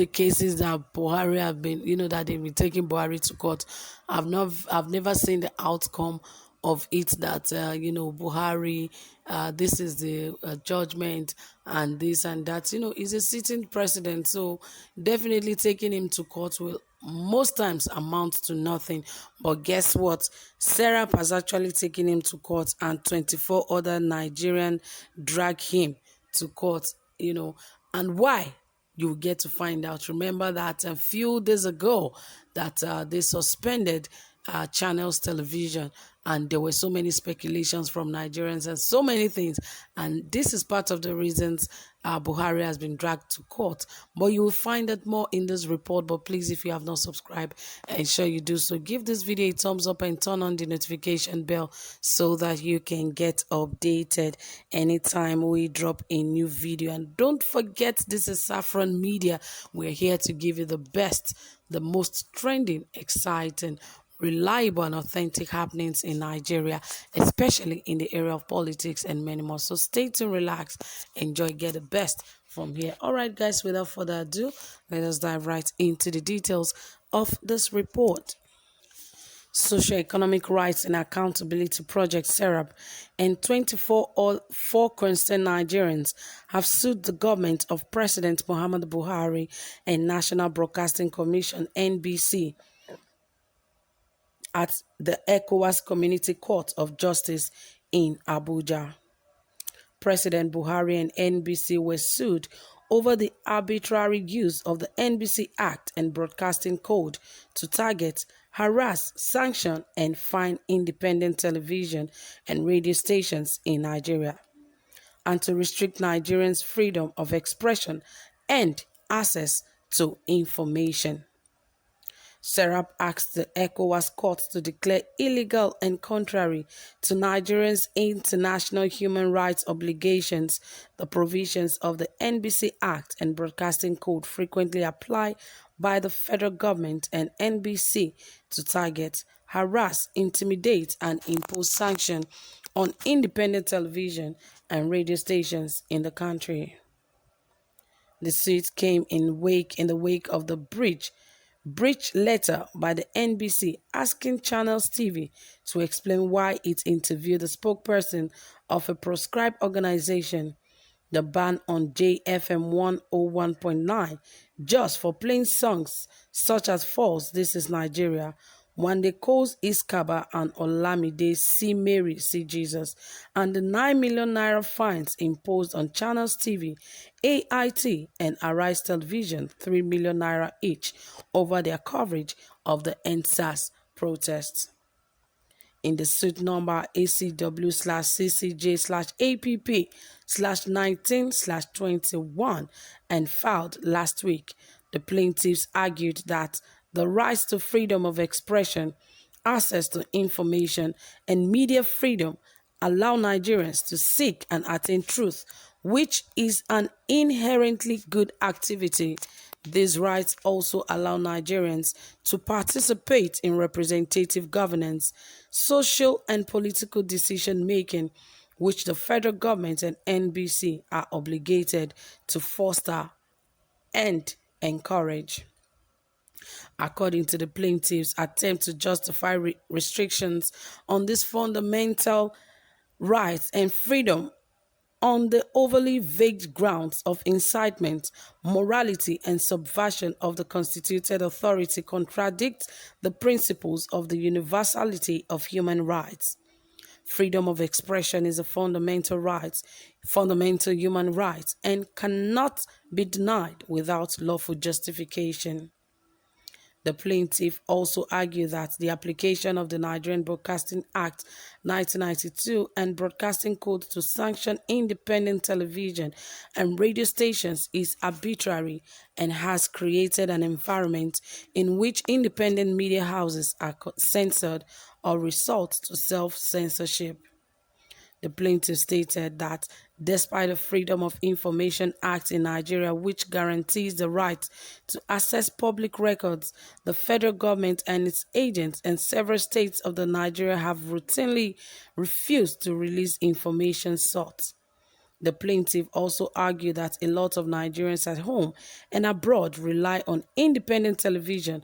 the cases that Buhari have been, that they've been taking Buhari to court, I've never seen the outcome of it that, Buhari, this is the judgment and this and that. He's a sitting president, so definitely taking him to court will most times amount to nothing. But guess what? Serap has actually taken him to court, and 24 other Nigerian drag him to court, and why? You get to find out. Remember that a few days ago that they suspended Channels Television, and there were so many speculations from Nigerians and so many things, and this is part of the reasons Buhari has been dragged to court. But you will find out more in this report. But please, if you have not subscribed, ensure you do so. Give this video a thumbs up and turn on the notification bell so that you can get updated anytime we drop a new video. And don't forget, this is Saffron Media. We're here to give you the best, the most trending, exciting, reliable and authentic happenings in Nigeria, especially in the area of politics and many more. So stay tuned, relax, enjoy, get the best from here. All right, guys, without further ado, let us dive right into the details of this report. Socio-Economic Rights and Accountability Project (SERAP) and 24 concerned Nigerians have sued the government of President Muhammadu Buhari and National Broadcasting Commission (NBC) at the Ecowas Community Court of Justice in Abuja. President Buhari and NBC were sued over the arbitrary use of the NBC Act and Broadcasting Code to target, harass, sanction, and fine independent television and radio stations in Nigeria, and to restrict Nigerians' freedom of expression and access to information. Serap asked the ECOWAS court to declare illegal and contrary to Nigerians' international human rights obligations the provisions of the NBC Act and Broadcasting Code frequently apply by the federal government and NBC to target, harass, intimidate, and impose sanctions on independent television and radio stations in the country. The suit came in the wake of the breach letter by the NBC asking Channels TV to explain why it interviewed the spokesperson of a proscribed organization, the ban on JFM 101.9, just for playing songs such as Falls, This Is Nigeria, Wande Cole's Iskaba and Olamide See Mary, See Jesus, and the 9 million naira fines imposed on Channels TV, AIT, and Arise Television, 3 million naira each, over their coverage of the NSAS protests. In the suit number ACW/CCJ/APP/19/21 and filed last week, the plaintiffs argued that the rights to freedom of expression, access to information, and media freedom allow Nigerians to seek and attain truth, which is an inherently good activity. These rights also allow Nigerians to participate in representative governance, social and political decision-making, which the federal government and NBC are obligated to foster and encourage. According to the plaintiffs' attempt to justify restrictions on these fundamental rights and freedom on the overly vague grounds of incitement, morality, and subversion of the constituted authority contradicts the principles of the universality of human rights. Freedom of expression is a fundamental human right, and cannot be denied without lawful justification. The plaintiff also argued that the application of the Nigerian Broadcasting Act 1992 and Broadcasting Code to sanction independent television and radio stations is arbitrary and has created an environment in which independent media houses are censored or resort to self-censorship. The plaintiff stated that despite the Freedom of Information Act in Nigeria, which guarantees the right to access public records, the federal government and its agents and several states of the Nigeria have routinely refused to release information sought. The plaintiff also argued that a lot of Nigerians at home and abroad rely on independent television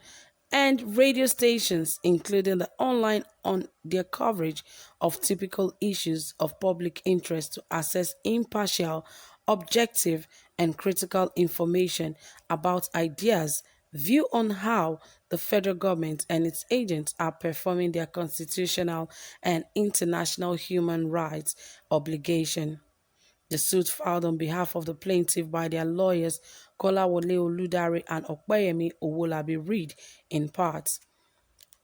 and radio stations, including the online, on their coverage of typical issues of public interest to access impartial, objective, and critical information about ideas, view on how the federal government and its agents are performing their constitutional and international human rights obligation. The suit filed on behalf of the plaintiff by their lawyers Kolawole Oludare and Opeyemi Owolabi read in part: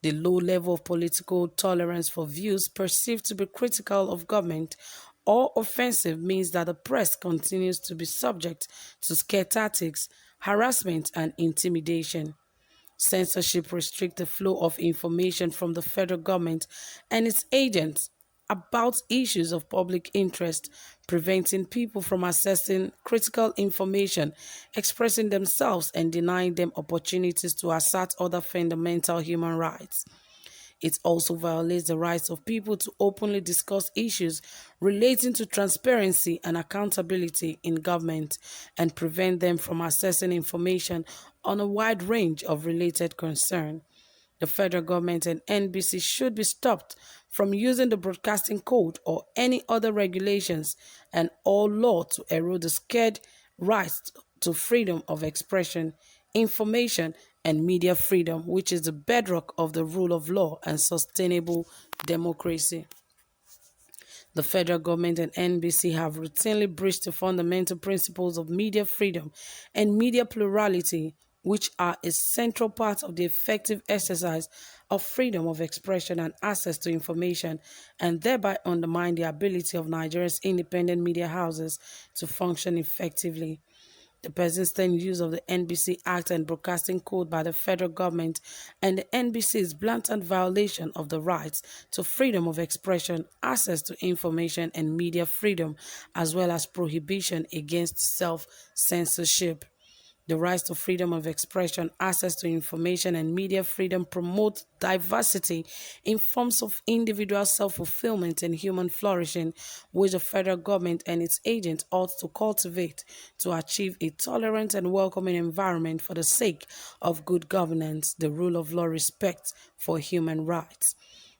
the low level of political tolerance for views perceived to be critical of government or offensive means that the press continues to be subject to scare tactics, harassment, and intimidation. Censorship restricts the flow of information from the federal government and its agents about issues of public interest, preventing people from accessing critical information, expressing themselves, and denying them opportunities to assert other fundamental human rights. It also violates the rights of people to openly discuss issues relating to transparency and accountability in government and prevent them from accessing information on a wide range of related concerns. The federal government and NBC should be stopped from using the broadcasting code or any other regulations and all law to erode the scared rights to freedom of expression, information, and media freedom, which is the bedrock of the rule of law and sustainable democracy. The federal government and NBC have routinely breached the fundamental principles of media freedom and media plurality, which are a central part of the effective exercise of freedom of expression and access to information, and thereby undermine the ability of Nigeria's independent media houses to function effectively. The persistent use of the NBC Act and Broadcasting Code by the federal government and the NBC's blatant violation of the rights to freedom of expression, access to information, and media freedom, as well as prohibition against self-censorship. The rights to freedom of expression, access to information, and media freedom promote diversity in forms of individual self-fulfillment and human flourishing, which the federal government and its agents ought to cultivate to achieve a tolerant and welcoming environment for the sake of good governance, the rule of law, respect for human rights.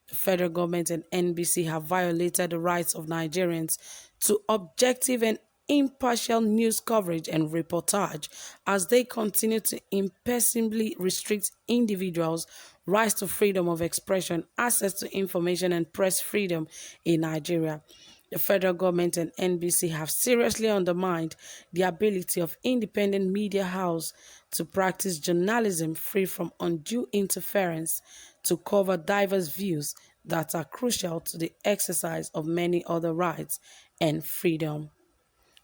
The federal government and NBC have violated the rights of Nigerians to objective and impartial news coverage and reportage as they continue to impersonally restrict individuals' rights to freedom of expression, access to information, and press freedom in Nigeria. The federal government and NBC have seriously undermined the ability of independent media house to practice journalism free from undue interference, to cover diverse views that are crucial to the exercise of many other rights and freedom.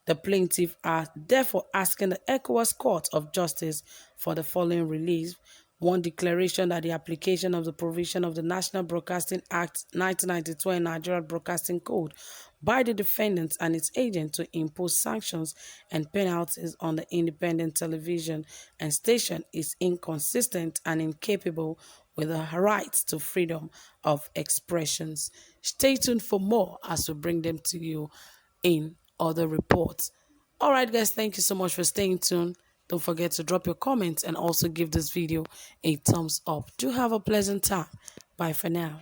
The plaintiffs are therefore asking the Ecowas Court of Justice for the following relief: one, declaration that the application of the provision of the National Broadcasting Act 1992 and Nigeria Broadcasting Code by the defendants and its agent to impose sanctions and penalties on the independent television and station is inconsistent and incapable with the rights to freedom of expressions. Stay tuned for more as we bring them to you in other reports. All right, guys, thank you so much for staying tuned. Don't forget to drop your comments and also give this video a thumbs up. Do have a pleasant time. Bye for now.